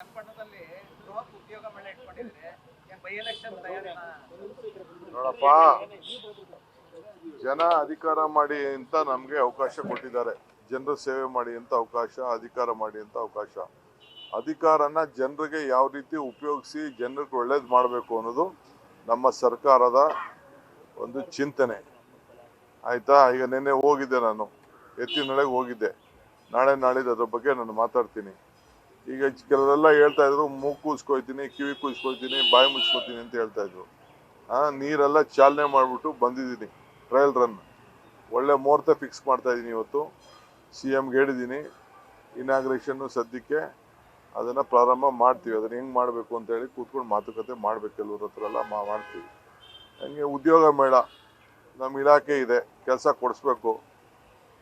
ಚನ್ನಪಟ್ಟಣದಲ್ಲಿ ಬೃಹತ್ ಉದ್ಯೋಗ ಮೇಳ ಇಟ್ಕೊಂಡಿದ್ರೆ ಬೈ ಎಲೆಕ್ಷನ್ ತಯಾರಿನ ನೋಡಪ್ಪ, ಜನ ಅಧಿಕಾರ ಮಾಡಿ ಅಂತ ನಮ್ಗೆ ಅವಕಾಶ ಕೊಟ್ಟಿದ್ದಾರೆ. ಜನರ ಸೇವೆ ಮಾಡಿ ಅಂತ ಅವಕಾಶ, ಅಧಿಕಾರ ಮಾಡಿ ಅಂತ ಅವಕಾಶ. ಅಧಿಕಾರನ ಜನರಿಗೆ ಯಾವ ರೀತಿ ಉಪಯೋಗಿಸಿ ಜನರಿಗೆ ಒಳ್ಳೇದು ಮಾಡಬೇಕು ಅನ್ನೋದು ನಮ್ಮ ಸರ್ಕಾರದ ಒಂದು ಚಿಂತನೆ. ಆಯ್ತಾ? ಈಗ ನಿನ್ನೆ ಹೋಗಿದ್ದೆ, ನಾನು ಎತ್ತಿನೊಳಗೆ ಹೋಗಿದ್ದೆ. ನಾಳೆ ನಾಳಿದ್ದು ಅದ್ರ ಬಗ್ಗೆ ನಾನು ಮಾತಾಡ್ತೀನಿ. ಈಗ ಕೆಲವರೆಲ್ಲ ಹೇಳ್ತಾ ಇದ್ರು ಮೂಗು ಕೂಸ್ಕೊಯ್ತೀನಿ, ಕಿವಿ ಕೂಸ್ಕೊಯ್ತೀನಿ, ಬಾಯಿ ಮುಚ್ಕೋತೀನಿ ಅಂತ ಹೇಳ್ತಾ ಇದ್ರು. ನೀರೆಲ್ಲ ಚಾಲನೆ ಮಾಡಿಬಿಟ್ಟು ಬಂದಿದ್ದೀನಿ. ಟ್ರಯಲ್ ರನ್ ಒಳ್ಳೆ ಮುಹೂರ್ತ ಫಿಕ್ಸ್ ಮಾಡ್ತಾ ಇದ್ದೀನಿ. ಇವತ್ತು CMಗೆ ಹೇಳಿದ್ದೀನಿ, ಇನಾಗ್ರೇಷನ್ನು ಸದ್ಯಕ್ಕೆ ಅದನ್ನು ಪ್ರಾರಂಭ ಮಾಡ್ತೀವಿ. ಅದನ್ನು ಹೆಂಗೆ ಮಾಡಬೇಕು ಅಂತೇಳಿ ಕೂತ್ಕೊಂಡು ಮಾತುಕತೆ ಮಾಡಬೇಕು. ಕೆಲವ್ರ ಹತ್ರ ಎಲ್ಲ ಮಾಡ್ತೀವಿ. ಹಂಗೆ ಉದ್ಯೋಗ ಮೇಳ ನಮ್ಮ ಇಲಾಖೆ ಇದೆ, ಕೆಲಸ ಕೊಡಿಸ್ಬೇಕು.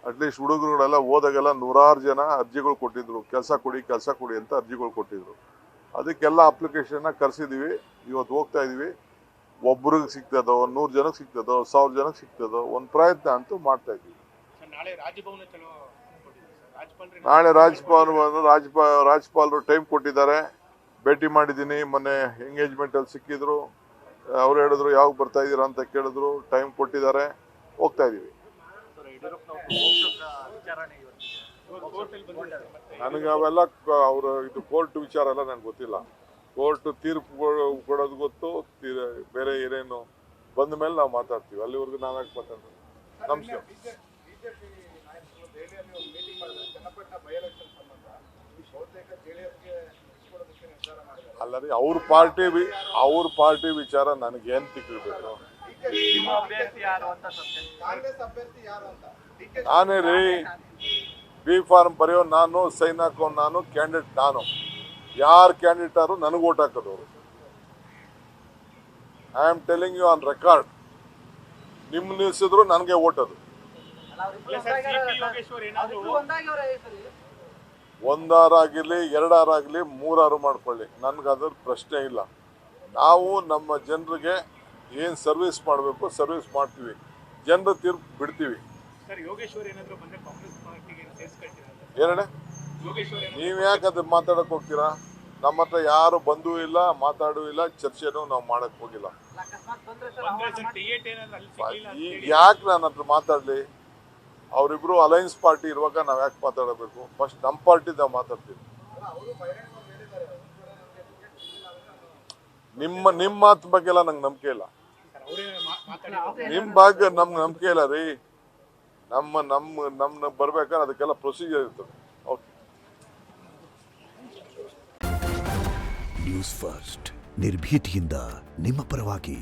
ಅಟ್ಲೀಸ್ಟ್ ಹುಡುಗರುಗಳೆಲ್ಲ ಹೋದಾಗೆಲ್ಲ 100 ಜನ ಅರ್ಜಿಗಳು ಕೊಟ್ಟಿದ್ರು, ಕೆಲಸ ಕೊಡಿ ಅಂತ ಅರ್ಜಿಗಳು ಕೊಟ್ಟಿದ್ರು. ಅದಕ್ಕೆಲ್ಲ ಅಪ್ಲಿಕೇಶನ್ನ ಕರೆಸಿದ್ದೀವಿ. ಇವತ್ತು ಹೋಗ್ತಾ ಇದ್ದೀವಿ. ಒಬ್ರಿಗೆ ಸಿಗ್ತದೋ, 100 ಜನಕ್ಕೆ ಸಿಗ್ತದೋ, 1000 ಜನಕ್ಕೆ ಸಿಗ್ತದೋ, ಒಂದು ಪ್ರಯತ್ನ ಅಂತೂ ಮಾಡ್ತಾ ಇದ್ದೀವಿ. ನಾಳೆ ರಾಜ್ಯಪಾಲರು ಟೈಮ್ ಕೊಟ್ಟಿದ್ದಾರೆ. ಭೇಟಿ ಮಾಡಿದ್ದೀನಿ. ಮೊನ್ನೆ ಎಂಗೇಜ್ಮೆಂಟಲ್ಲಿ ಸಿಕ್ಕಿದ್ರು. ಅವ್ರು ಹೇಳಿದ್ರು ಯಾವಾಗ ಬರ್ತಾ ಇದ್ದೀರಾ ಅಂತ ಕೇಳಿದ್ರು. ಟೈಮ್ ಕೊಟ್ಟಿದ್ದಾರೆ. ಹೋಗ್ತಾ ಇದ್ದೀವಿ. ನನಗೆ ಅವೆಲ್ಲ ಅವರು ಇದು ಕೋರ್ಟ್ ವಿಚಾರ ಎಲ್ಲ ನನಗೆ ಗೊತ್ತಿಲ್ಲ. ಕೋರ್ಟ್ ತೀರ್ಪು ಕೊಡೋದು ಗೊತ್ತು, ಬೇರೆ ಏನೇನು ಬಂದ ಮೇಲೆ ನಾವು ಮಾತಾಡ್ತೀವಿ. ಅಲ್ಲಿವರೆಗೂ ನಾವು ಯಾಕೆ ಮಾತಾಡ್ತೀವಿ? ನಮಸ್ಕಾರ. ಅಲ್ಲ ರೀ, ಅವ್ರ ಪಾರ್ಟಿ ವಿಚಾರ ನನಗೇನು ತಿಳ್ಬೇಕು? ನಾನೇ ರೀ, ಬಿ ಫಾರ್ಮ್ ಬರೆಯೋ ನಾನು, ಸೈನ್ ಹಾಕೋ ನಾನು, ಕ್ಯಾಂಡಿಡೇಟ್ ನಾನು. ಯಾರು ಕ್ಯಾಂಡಿಡೇಟ್ ಆದ್ರು ನನಗೆ ಓಟ್ ಹಾಕೋದವ್ರು. I am telling you on record. ನಿಮ್ಮ ನಿಲ್ಸಿದ್ರು ನನಗೆ ಓಟ್ ಅದು. ಒಂದಾರಾಗಿರ್ಲಿ, 2 ಆಗಿರ್ಲಿ, 3 ಮಾಡ್ಕೊಳ್ಳಿ, ನನ್ಗೆ ಅದ್ರ ಪ್ರಶ್ನೆ ಇಲ್ಲ. ನಾವು ನಮ್ಮ ಜನರಿಗೆ ಏನು ಸರ್ವಿಸ್ ಮಾಡಬೇಕು ಸರ್ವಿಸ್ ಮಾಡ್ತೀವಿ. ಜನರ ತೀರ್ಪು ಬಿಡ್ತೀವಿ. ಏನಣ್ಣ, ನೀವು ಯಾಕೆ ಅದು ಮಾತಾಡಕ್ ಹೋಗ್ತೀರಾ? ನಮ್ಮ ಹತ್ರ ಯಾರು ಬಂದೂ ಇಲ್ಲ, ಮಾತಾಡೂ ಇಲ್ಲ, ಚರ್ಚೆನೂ ನಾವು ಮಾಡಕ್ ಹೋಗಿಲ್ಲ. ಈಗ ಯಾಕೆ ನಾನು ಹತ್ರ ಮಾತಾಡ್ಲಿ? ಅವರಿಬ್ರು ಅಲೈನ್ಸ್ ಪಾರ್ಟಿ ಇರುವಾಗ ನಾವ್ ಯಾಕೆ ಮಾತಾಡಬೇಕು? ಫಸ್ಟ್ ನಮ್ಮ ಪಾರ್ಟಿ ನಾವು ಮಾತಾಡ್ತೀವಿ. ನಿಮ್ಮ ಮಾತು ಬಗ್ಗೆ ಎಲ್ಲ ನಂಗೆ ನಂಬಿಕೆ ಇಲ್ಲ. ನಿಮ್ ಬಗ್ಗೆ ನಮ್ಗೆ ನಂಬಿಕೆ ಇಲ್ಲ ರೀ. ನಮ್ಮ ಬರ್ಬೇಕಾದ್ರೆ ಅದಕ್ಕೆಲ್ಲ ಪ್ರೊಸೀಜರ್ ಇರ್ತದೆ. ಓಕೆ. ನ್ಯೂಸ್ ಫಸ್ಟ್, ನಿರ್ಭೀತಿಯಿಂದ ನಿಮ್ಮ ಪರವಾಗಿ.